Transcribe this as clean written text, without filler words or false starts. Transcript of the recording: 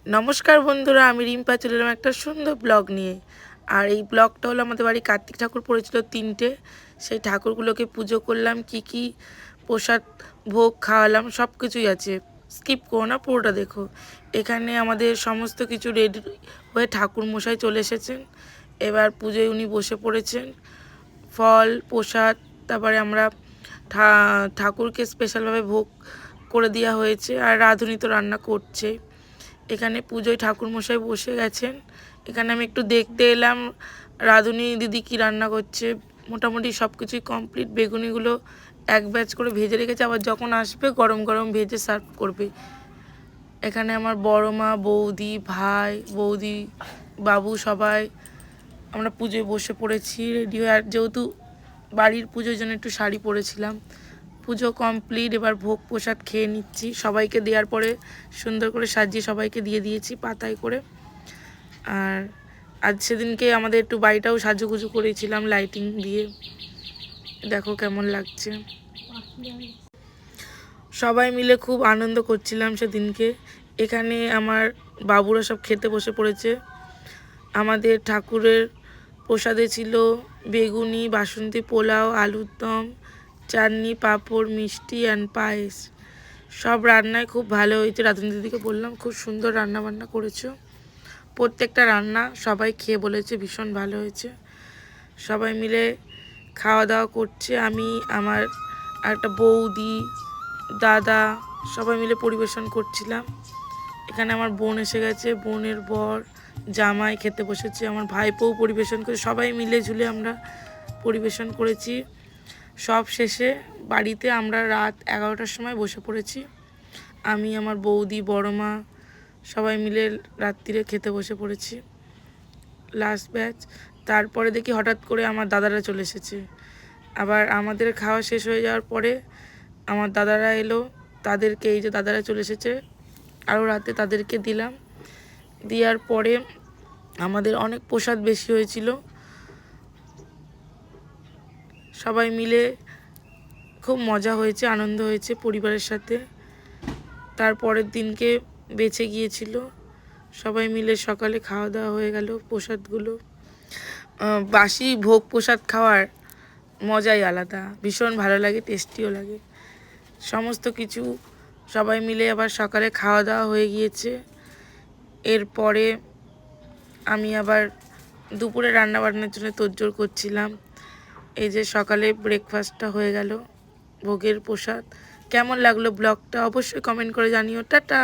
নমস্কার বন্ধুরা, আমি রিম্পা চলে এলাম একটা সুন্দর ব্লগ নিয়ে। আর এই ব্লগটা হলো আমাদের বাড়ি কার্তিক ঠাকুর পড়েছিল 3টে, সেই ঠাকুরগুলোকে পুজো করলাম, কি কি প্রসাদ ভোগ খাওয়ালাম সব কিছুই আছে, স্কিপ করো না, পুরোটা দেখো। এখানে আমাদের সমস্ত কিছু রেডি হয়ে ঠাকুর মশাই চলে এসেছেন। এবার পুজোয় উনি বসে পড়েছেন। ফল প্রসাদ, তারপরে আমরা ঠাকুরকে স্পেশালভাবে ভোগ করে দেওয়া হয়েছে। আর রাঁধুনি তো রান্না করছে। এখানে পুজোয় ঠাকুরমশাই বসে গেছেন। এখানে আমি একটু দেখতে এলাম রাঁধুনি দিদি কি রান্না করছে। মোটামুটি সব কিছুই কমপ্লিট। বেগুনিগুলো এক ব্যাচ করে ভেজে রেখেছে, আবার যখন আসবে গরম গরম ভেজে সার্ভ করবে। এখানে আমার বড় মা, বৌদি, ভাই, বৌদি, বাবু সবাই আমরা পুজোয় বসে পড়েছি রেডি হয়ে। আর যেহেতু বাড়ির পুজোর জন্য একটু শাড়ি পরেছিলাম। পুজো কমপ্লিট, এবার ভোগ প্রসাদ খেয়ে নিচ্ছি। সবাইকে দেওয়ার পরে সুন্দর করে সাজিয়ে সবাইকে দিয়ে দিয়েছি পাতায় করে। আর আজ সেদিনকে আমাদের একটু বাড়িটাও সাজুগুজু করেছিলাম লাইটিং দিয়ে, দেখো কেমন লাগছে। সবাই মিলে খুব আনন্দ করছিলাম সেদিনকে। এখানে আমার বাবুরা সব খেতে বসে পড়েছে। আমাদের ঠাকুরের প্রসাদে ছিল বেগুনি, বাসন্তী পোলাও, আলুর দম, চাটনি, পাঁপড়, মিষ্টি অ্যান্ড পায়েস। সব রান্নায় খুব ভালো হয়েছে। রাঁধুনি দিদিকে বললাম খুব সুন্দর রান্না বান্না করেছো। প্রত্যেকটা রান্না সবাই খেয়ে বলেছে ভীষণ ভালো হয়েছে। সবাই মিলে খাওয়া দাওয়া করছে। আমি, আমার একটা বৌদি, দাদা সবাই মিলে পরিবেশন করছিলাম। এখানে আমার বোন এসে গেছে, বোনের বর, জামাই খেতে বসেছে, আমার ভাইপোও পরিবেশন করে, সবাই মিলে ঝুলে আমরা পরিবেশন করেছি। সব শেষে বাড়িতে আমরা রাত 11টার সময় বসে পড়েছি। আমি, আমার বৌদি, বড় মা সবাই মিলে রাত্রিরে খেতে বসে পড়েছি, লাস্ট ব্যাচ। তারপরে দেখি হঠাৎ করে আমার দাদারা চলে এসেছে। আবার আমাদের খাওয়া শেষ হয়ে যাওয়ার পরে আমার দাদারা এলো, তাদেরকে, এই যে দাদারা চলে এসেছে আরও রাতে, তাদেরকে দিলাম। দেওয়ার পরে আমাদের অনেক প্রসাদ বেশি হয়েছিল। সবাই মিলে খুব মজা হয়েছে, আনন্দ হয়েছে পরিবারের সাথে। তারপরের দিনকে বেঁচে গিয়েছিল। সবাই মিলে সকালে খাওয়া দাওয়া হয়ে গেল। প্রসাদগুলো, বাসি ভোগ প্রসাদ খাওয়ার মজাই আলাদা, ভীষণ ভালো লাগে, টেস্টিও লাগে। সমস্ত কিছু সবাই মিলে আবার সকালে খাওয়া দাওয়া হয়ে গিয়েছে। এরপরে আমি আবার দুপুরে রান্না বান্নার জন্য তোড়জোড় করছিলাম। এই যে সকালে ব্রেকফাস্টটা হয়ে গেল, ভোগের প্রসাদ। কেমন লাগলো ব্লগটা অবশ্যই কমেন্ট করে জানিও। টাটা।